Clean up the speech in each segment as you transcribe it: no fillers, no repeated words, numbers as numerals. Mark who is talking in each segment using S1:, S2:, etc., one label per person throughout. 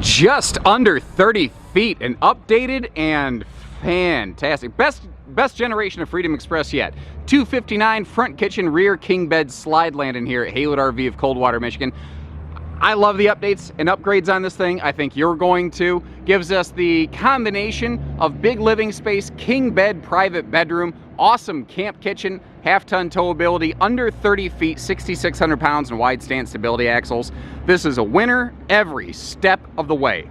S1: Just under 30 feet, and updated and fantastic. Best generation of Freedom Express yet. 259 front kitchen, rear king bed slide landing here at Haylett RV of Coldwater, Michigan. I love the updates and upgrades on this thing. I think you're going to. Gives us the combination of big living space, king bed, private bedroom, awesome camp kitchen, half-ton towability, under 30 feet, 6,600 pounds, and wide stand stability axles. This is a winner every step of the way.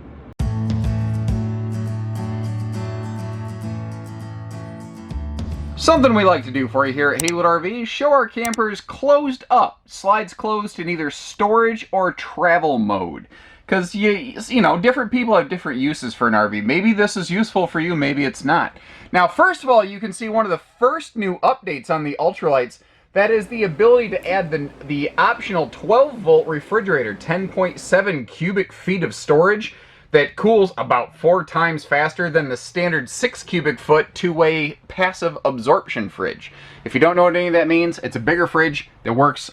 S1: Something we like to do for you here at Haylett RV is show our campers closed up, slides closed in either storage or travel mode. Because, you know, different people have different uses for an RV. Maybe this is useful for you, maybe it's not. Now, first of all, you can see one of the first new updates on the Ultralites. That is the ability to add the optional 12-volt refrigerator, 10.7 cubic feet of storage, that cools about 4 times faster than the standard 6 cubic foot two-way passive absorption fridge. If you don't know what any of that means, it's a bigger fridge that works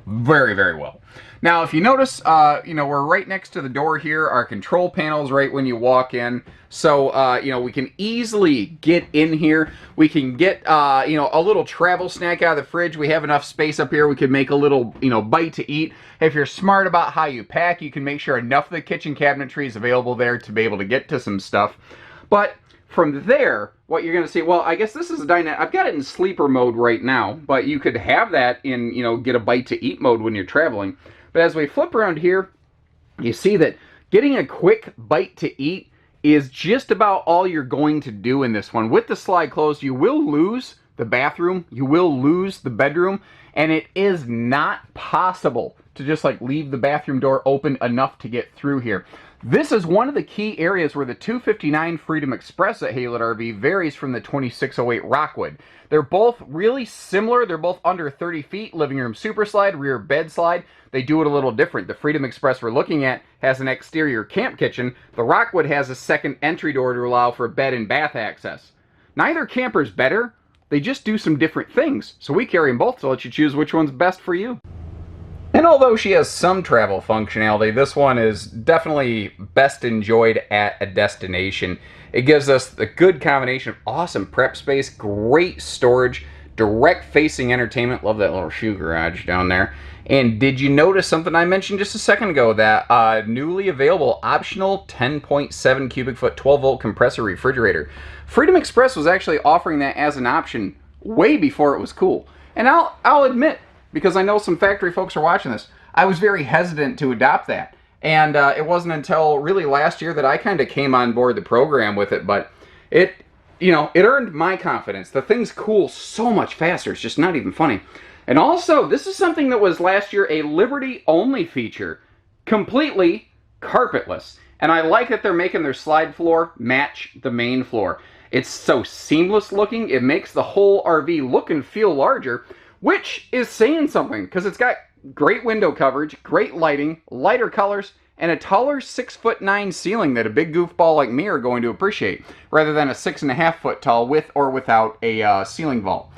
S1: very, very well. Now, if you notice, you know, we're right next to the door here. Our control panel's right when you walk in. So, you know, we can easily get in here. We can get, you know, a little travel snack out of the fridge. We have enough space up here. We can make a little, you know, bite to eat. If you're smart about how you pack, you can make sure enough of the kitchen cabinetry is available there to be able to get to some stuff. But from there, what you're going to see, well, I guess this is a dinette. I've got it in sleeper mode right now, but you could have that in, you know, get a bite to eat mode when you're traveling. But as we flip around here, you see that getting a quick bite to eat is just about all you're going to do in this one. With the slide closed, you will lose the bathroom, you will lose the bedroom, and it is not possible to just like leave the bathroom door open enough to get through here. This is one of the key areas where the 259 Freedom Express at Haylett RV varies from the 2608 Rockwood. They're both really similar. They're both under 30 feet, living room super slide, rear bed slide. They do it a little different. The Freedom Express we're looking at has an exterior camp kitchen. The Rockwood has a second entry door to allow for bed and bath access. Neither camper's better. They just do some different things. So we carry them both to let you choose which one's best for you. And although she has some travel functionality, this one is definitely best enjoyed at a destination. It gives us a good combination of awesome prep space, great storage, direct facing entertainment. Love that little shoe garage down there. And did you notice something I mentioned just a second ago, that newly available optional 10.7 cubic foot 12-volt compressor refrigerator? Freedom Express was actually offering that as an option way before it was cool. And I'll admit, because I know some factory folks are watching this, I was very hesitant to adopt that. And it wasn't until really last year that I kind of came on board the program with it, but it, you know, it earned my confidence. The things cool so much faster, it's just not even funny. And also, this is something that was last year a Liberty-only feature, completely carpetless. And I like that they're making their slide floor match the main floor. It's so seamless looking, it makes the whole RV look and feel larger, which is saying something, because it's got great window coverage, great lighting, lighter colors, and a taller 6'9" ceiling that a big goofball like me are going to appreciate, rather than a 6.5 foot tall with or without a ceiling vault.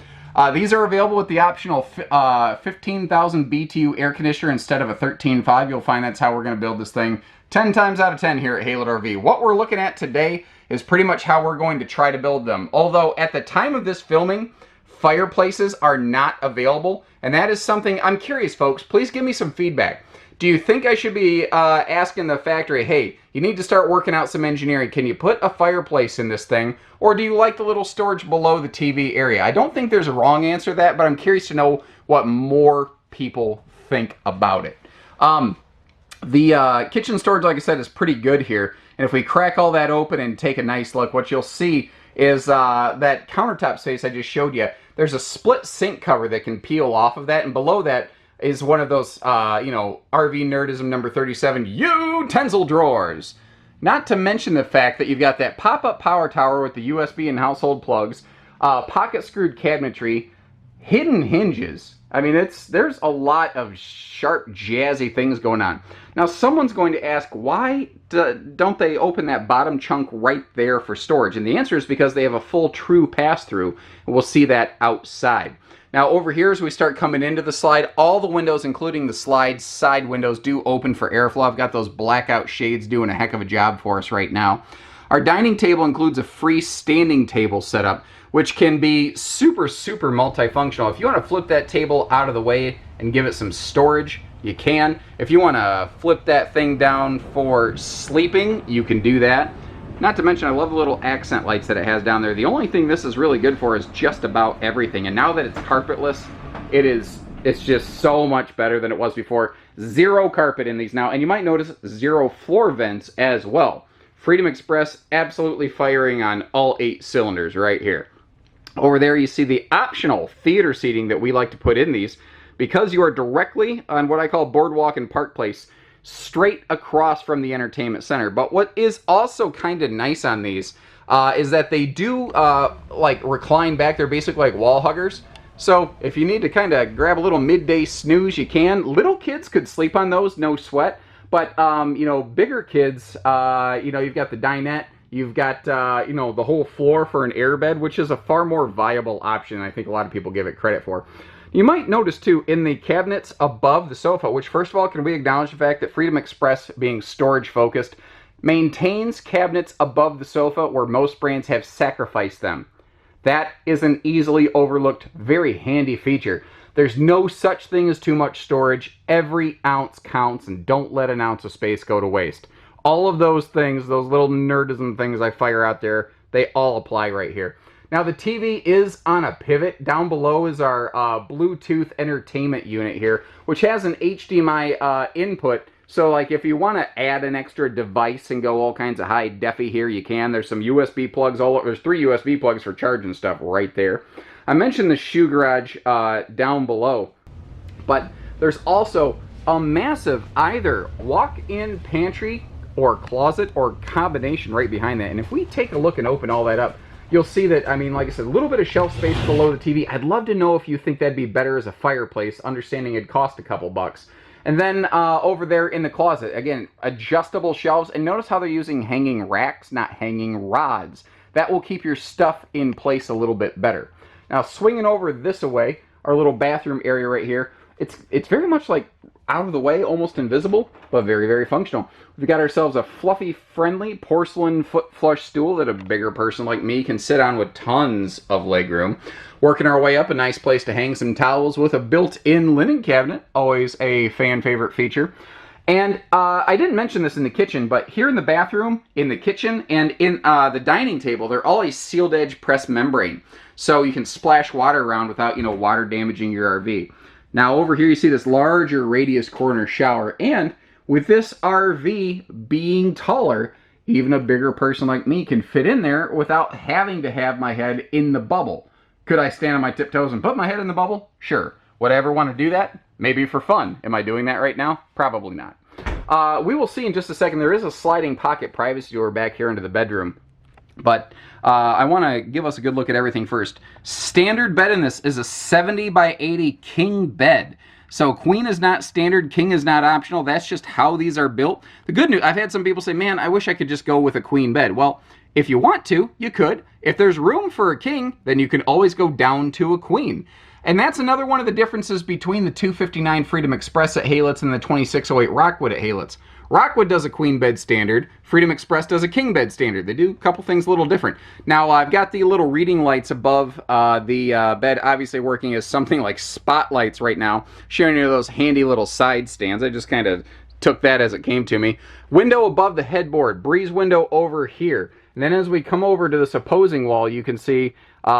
S1: These are available with the optional 15,000 BTU air conditioner instead of a 13.5. You'll find that's how we're going to build this thing 10 times out of 10 here at Haylett RV. What we're looking at today is pretty much how we're going to try to build them. Although at the time of this filming, fireplaces are not available, and that is something I'm curious, folks. Please give me some feedback. Do you think I should be asking the factory, hey, you need to start working out some engineering. Can you put a fireplace in this thing? Or do you like the little storage below the TV area? I don't think there's a wrong answer to that, but I'm curious to know what more people think about it. The kitchen storage, like I said, is pretty good here. And if we crack all that open and take a nice look, what you'll see is that countertop space I just showed you. There's a split sink cover that can peel off of that, and below that is one of those, you know, RV nerdism number 37 utensil drawers. Not to mention the fact that you've got that pop-up power tower with the USB and household plugs, pocket-screwed cabinetry, hidden hinges. I mean, there's a lot of sharp, jazzy things going on. Now, someone's going to ask, why don't they open that bottom chunk right there for storage? And the answer is because they have a full true pass-through, and we'll see that outside. Now over here, as we start coming into the slide, all the windows, including the slide side windows, do open for airflow. I've got those blackout shades doing a heck of a job for us right now. Our dining table includes a freestanding table setup, which can be super, super multifunctional. If you want to flip that table out of the way and give it some storage, you can. If you want to flip that thing down for sleeping, you can do that. Not to mention, I love the little accent lights that it has down there. The only thing this is really good for is just about everything. And now that it's carpetless, it's just so much better than it was before. Zero carpet in these now. And you might notice zero floor vents as well. Freedom Express absolutely firing on all 8 cylinders right here. Over there you see the optional theater seating that we like to put in these, because you are directly on what I call Boardwalk and Park Place, straight across from the entertainment center. But what is also kind of nice on these is that they do like recline back. They're basically like wall huggers. So if you need to kind of grab a little midday snooze, you can. Little kids could sleep on those, no sweat. But you know, bigger kids, you know, you've got the dinette, you've got you know, the whole floor for an airbed, which is a far more viable option than I think a lot of people give it credit for. You might notice, too, in the cabinets above the sofa, which, first of all, can we acknowledge the fact that Freedom Express, being storage-focused, maintains cabinets above the sofa where most brands have sacrificed them. That is an easily overlooked, very handy feature. There's no such thing as too much storage. Every ounce counts, and don't let an ounce of space go to waste. All of those things, those little nerdism things I fire out there, they all apply right here. Now the TV is on a pivot. Down below is our Bluetooth entertainment unit here, which has an HDMI input. So like if you want to add an extra device and go all kinds of high defy here, you can. There's some USB plugs all over. There's 3 USB plugs for charging stuff right there. I mentioned the shoe garage down below, but there's also a massive either walk-in pantry or closet or combination right behind that. And if we take a look and open all that up, you'll see that, I mean, like I said, a little bit of shelf space below the TV. I'd love to know if you think that'd be better as a fireplace, understanding it'd cost a couple bucks. And then over there in the closet, again, adjustable shelves. And notice how they're using hanging racks, not hanging rods. That will keep your stuff in place a little bit better. Now, swinging over this way, our little bathroom area right here, it's very much like out of the way, almost invisible, but very, very functional. We've got ourselves a fluffy, friendly porcelain foot flush stool that a bigger person like me can sit on with tons of legroom. Working our way up, a nice place to hang some towels with a built-in linen cabinet, always a fan favorite feature. And I didn't mention this in the kitchen, but here in the bathroom, in the kitchen, and in the dining table, they're all a sealed edge press membrane. So you can splash water around without, you know, water damaging your RV. Now over here you see this larger radius corner shower, and with this RV being taller, even a bigger person like me can fit in there without having to have my head in the bubble. Could I stand on my tiptoes and put my head in the bubble? Sure. Would I ever want to do that? Maybe for fun. Am I doing that right now? Probably not. We will see in just a second. There is a sliding pocket privacy door back here into the bedroom. But I want to give us a good look at everything first. Standard bed in this is a 70 by 80 king bed. So queen is not standard, king is not optional. That's just how these are built. The good news, I've had some people say, man, I wish I could just go with a queen bed. Well, if you want to, you could. If there's room for a king, then you can always go down to a queen. And that's another one of the differences between the 259 Freedom Express at Haylitz and the 2608 Rockwood at Haylitz. Rockwood does a queen bed standard. Freedom Express does a king bed standard. They do a couple things a little different. Now, I've got the little reading lights above the bed, obviously working as something like spotlights right now, showing you those handy little side stands. I just kind of took that as it came to me. Window above the headboard, breeze window over here. And then as we come over to this opposing wall, you can see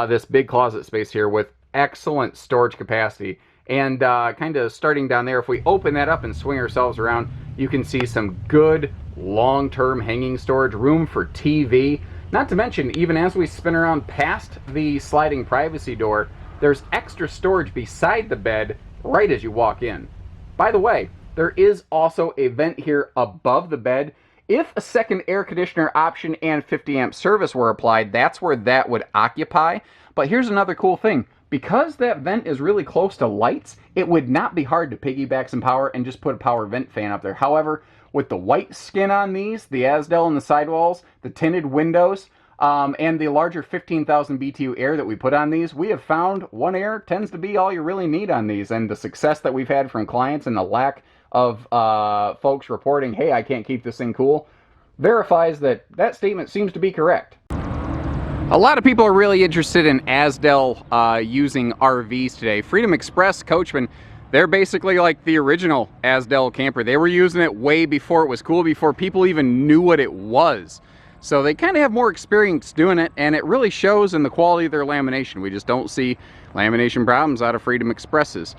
S1: this big closet space here with excellent storage capacity. And kind of starting down there, if we open that up and swing ourselves around, you can see some good long-term hanging storage, room for TV. Not to mention, even as we spin around past the sliding privacy door, there's extra storage beside the bed right as you walk in. By the way, there is also a vent here above the bed. If a second air conditioner option and 50 amp service were applied, that's where that would occupy. But here's another cool thing. Because that vent is really close to lights, it would not be hard to piggyback some power and just put a power vent fan up there. However, with the white skin on these, the Azdel and the sidewalls, the tinted windows, and the larger 15,000 BTU air that we put on these, we have found 1 air tends to be all you really need on these. And the success that we've had from clients and the lack of folks reporting, hey, I can't keep this thing cool, verifies that that statement seems to be correct. A lot of people are really interested in Azdel using RVs today. Freedom Express, Coachmen, they're basically like the original Azdel camper. They were using it way before it was cool, before people even knew what it was. So they kind of have more experience doing it, and it really shows in the quality of their lamination. We just don't see lamination problems out of Freedom Expresses.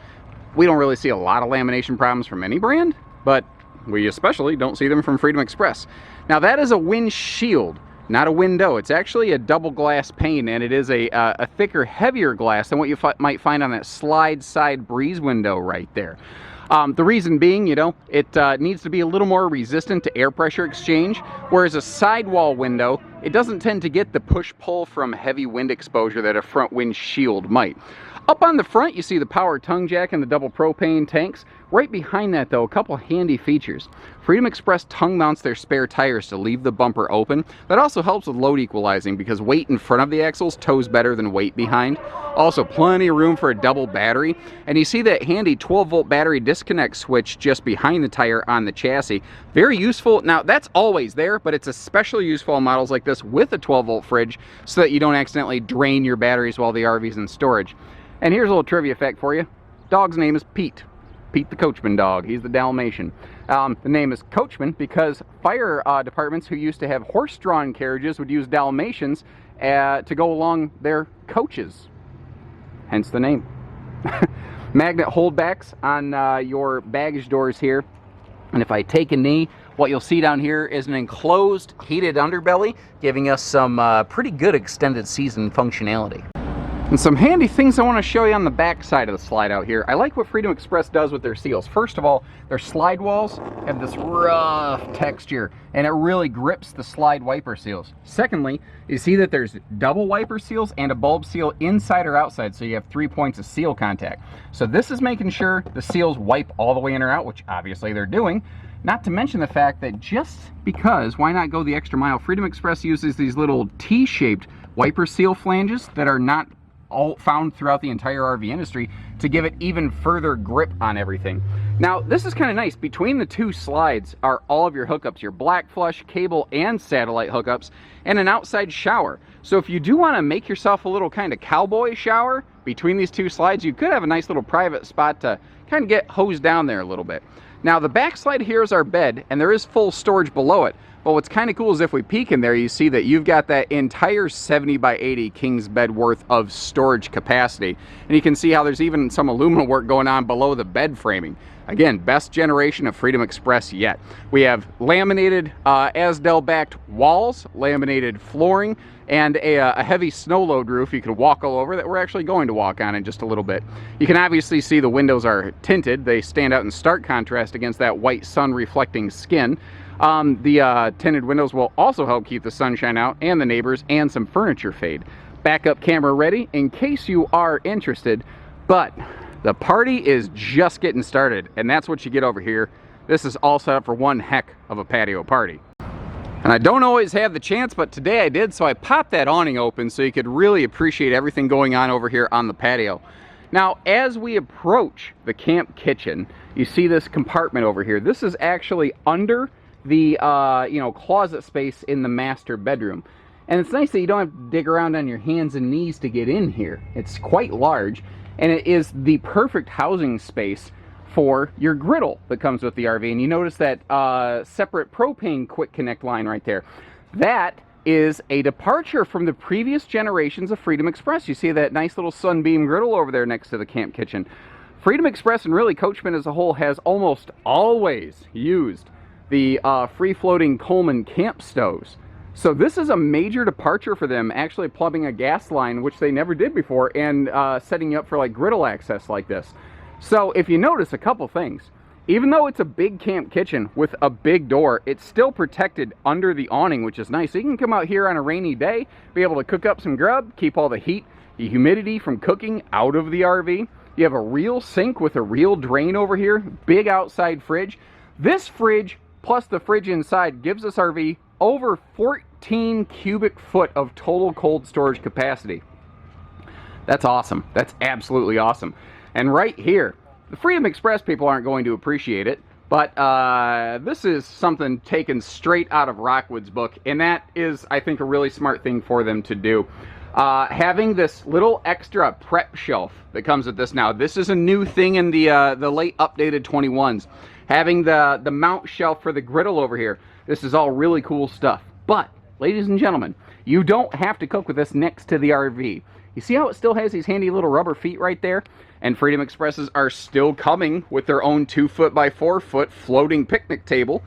S1: We don't really see a lot of lamination problems from any brand, but we especially don't see them from Freedom Express. Now that is a windshield, not a window. It's actually a double glass pane, and it is a thicker, heavier glass than what you might find on that slide side breeze window right there. The reason being, you know, it needs to be a little more resistant to air pressure exchange, whereas a sidewall window, it doesn't tend to get the push-pull from heavy wind exposure that a front windshield might. Up on the front, you see the power tongue jack and the double propane tanks. Right behind that, though, a couple handy features. Freedom Express tongue mounts their spare tires to leave the bumper open. That also helps with load equalizing because weight in front of the axles tows better than weight behind. Also, plenty of room for a double battery. And you see that handy 12-volt battery disconnect switch just behind the tire on the chassis. Very useful. Now, that's always there, but it's especially useful on models like this with a 12-volt fridge so that you don't accidentally drain your batteries while the RV's in storage. And here's a little trivia fact for you. Dog's name is Pete. Pete the Coachman dog. He's the Dalmatian. The name is Coachman because fire departments who used to have horse-drawn carriages would use Dalmatians to go along their coaches. Hence the name. Magnet holdbacks on your baggage doors here. And if I take a knee, what you'll see down here is an enclosed heated underbelly, giving us some pretty good extended season functionality. And some handy things I want to show you on the back side of the slide out here. I like what Freedom Express does with their seals. First of all, their slide walls have this rough texture, and it really grips the slide wiper seals. Secondly, you see that there's double wiper seals and a bulb seal inside or outside, so you have 3 points of seal contact. So this is making sure the seals wipe all the way in or out, which obviously they're doing. Not to mention the fact that just because, why not go the extra mile? Freedom Express uses these little T-shaped wiper seal flanges that are not all found throughout the entire RV industry to give it even further grip on everything. Now, this is kind of nice. Between the two slides are all of your hookups, your black flush, cable, and satellite hookups, and an outside shower. So if you do want to make yourself a little kind of cowboy shower between these two slides, you could have a nice little private spot to kind of get hosed down there a little bit. Now, the back slide here is our bed, and there is full storage below it. But what's kind of cool is if we peek in there, you see that you've got that entire 70 by 80 king's bed worth of storage capacity. And you can see how there's even some aluminum work going on below the bed framing. Again, best generation of Freedom Express yet. We have laminated Azdel-backed walls, laminated flooring, and a heavy snow load roof you can walk all over that we're actually going to walk on in just a little bit. You can obviously see the windows are tinted. They stand out in stark contrast against that white sun reflecting skin. The tinted windows will also help keep the sunshine out and the neighbors and some furniture fade. Backup camera ready in case you are interested, but the party is just getting started, and that's what you get over here. This is all set up for one heck of a patio party. And I don't always have the chance, but today I did, so I popped that awning open so you could really appreciate everything going on over here on the patio. Now, as we approach the camp kitchen, you see this compartment over here. This is actually under the closet space in the master bedroom. And it's nice that you don't have to dig around on your hands and knees to get in here. It's quite large, and it is the perfect housing space for your griddle that comes with the RV. And you notice that separate propane quick connect line right there. That is a departure from the previous generations of Freedom Express. You see that nice little sunbeam griddle over there next to the camp kitchen. Freedom Express and really Coachmen as a whole has almost always used the free-floating Coleman camp stoves. So this is a major departure for them, actually plumbing a gas line, which they never did before, and setting you up for like griddle access like this. So if you notice a couple things, even though it's a big camp kitchen with a big door, it's still protected under the awning, which is nice. So you can come out here on a rainy day, be able to cook up some grub, keep all the heat, the humidity from cooking out of the RV. You have a real sink with a real drain over here, big outside fridge. This fridge plus the fridge inside gives this RV over 15 cubic foot of total cold storage capacity. That's awesome. That's absolutely awesome. And right here, the Freedom Express people aren't going to appreciate it, but this is something taken straight out of Rockwood's book, and that is, I think, a really smart thing for them to do. Having this little extra prep shelf that comes with this now. This is a new thing in the late updated 21s. Having the mount shelf for the griddle over here. This is all really cool stuff. But, ladies and gentlemen, you don't have to cook with this next to the RV. You see how it still has these handy little rubber feet right there? And Freedom Expresses are still coming with their own 2 foot by 4 foot floating picnic table.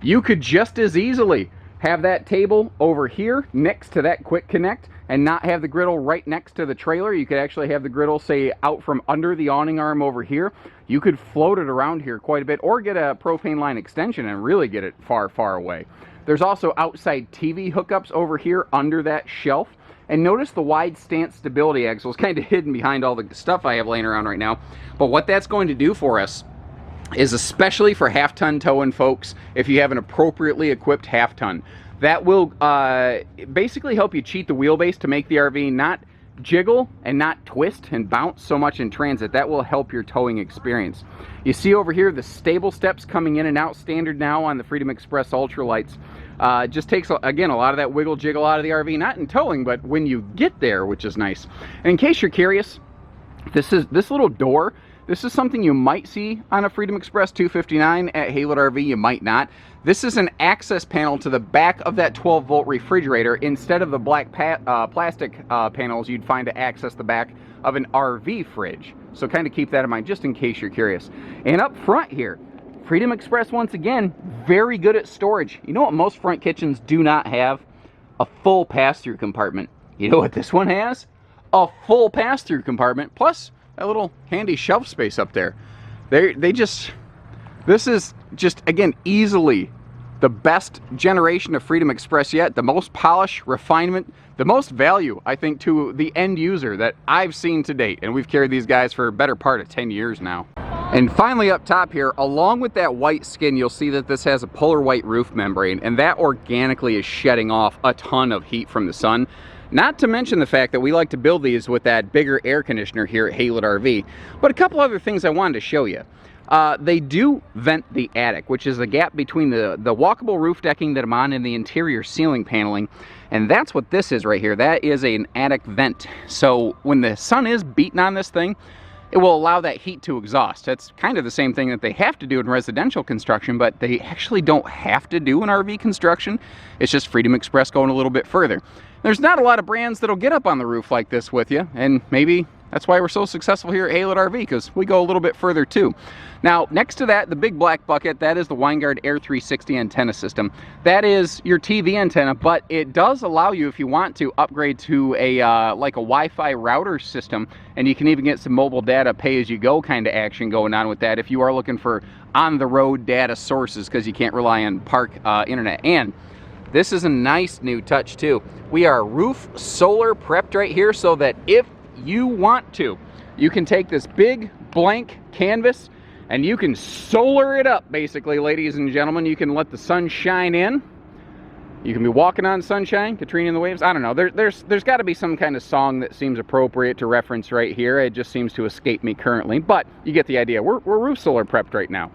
S1: You could just as easily have that table over here next to that quick connect and not have the griddle right next to the trailer. You could actually have the griddle, say, out from under the awning arm over here. You could float it around here quite a bit, or get a propane line extension and really get it far, far away. There's also outside TV hookups over here under that shelf. And notice the wide stance stability axle is kind of hidden behind all the stuff I have laying around right now. But what that's going to do for us is, especially for half-ton towing folks, if you have an appropriately equipped half-ton, that will basically help you cheat the wheelbase to make the RV not jiggle and not twist and bounce so much in transit. That will help your towing experience. You see over here the stable steps coming in and out standard now on the Freedom Express Ultralites. Just takes, again, a lot of that wiggle jiggle out of the RV, not in towing, but when you get there, which is nice. And in case you're curious, this little door, this is something you might see on a Freedom Express 259 at Haylett RV, you might not. This is an access panel to the back of that 12-volt refrigerator instead of the black plastic panels you'd find to access the back of an RV fridge. So kind of keep that in mind just in case you're curious. And up front here, Freedom Express, once again, very good at storage. You know what most front kitchens do not have? A full pass-through compartment. You know what this one has? A full pass-through compartment, plus that little handy shelf space up there. This is just, again, easily the best generation of Freedom Express yet. The most polish, refinement, the most value, I think, to the end user that I've seen to date. And we've carried these guys for a better part of 10 years now. And finally up top here, along with that white skin, you'll see that this has a polar white roof membrane, and that organically is shedding off a ton of heat from the sun. Not to mention the fact that we like to build these with that bigger air conditioner here at Haylett RV. But a couple other things I wanted to show you. They do vent the attic, which is the gap between the walkable roof decking that I'm on and the interior ceiling paneling. And that's what this is right here. That is an attic vent. So when the sun is beating on this thing, it will allow that heat to exhaust. That's kind of the same thing that they have to do in residential construction, but they actually don't have to do in RV construction. It's just Freedom Express going a little bit further. There's not a lot of brands that'll get up on the roof like this with you, and maybe that's why we're so successful here at Haylett RV, because we go a little bit further too. Now, next to that, the big black bucket, that is the Winegard Air 360 antenna system. That is your TV antenna, but it does allow you, if you want to, upgrade to a like a Wi-Fi router system, and you can even get some mobile data pay-as-you-go kind of action going on with that if you are looking for on-the-road data sources, because you can't rely on park internet. And this is a nice new touch too. We are roof solar prepped right here, so that if you want to, you can take this big blank canvas and you can solar it up, basically, ladies and gentlemen. You can let the sun shine in. You can be walking on sunshine, Katrina and the waves. I don't know. There's got to be some kind of song that seems appropriate to reference right here. It just seems to escape me currently, but you get the idea. We're roof solar prepped right now.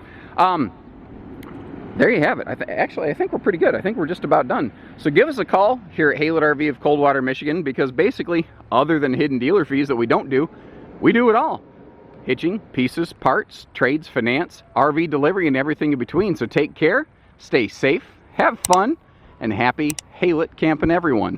S1: There you have it. Actually, I think we're pretty good. I think we're just about done. So give us a call here at Haylett RV of Coldwater, Michigan, because basically, other than hidden dealer fees that we don't do, we do it all. Hitching, pieces, parts, trades, finance, RV delivery, and everything in between. So take care, stay safe, have fun, and happy Haylett camping, everyone.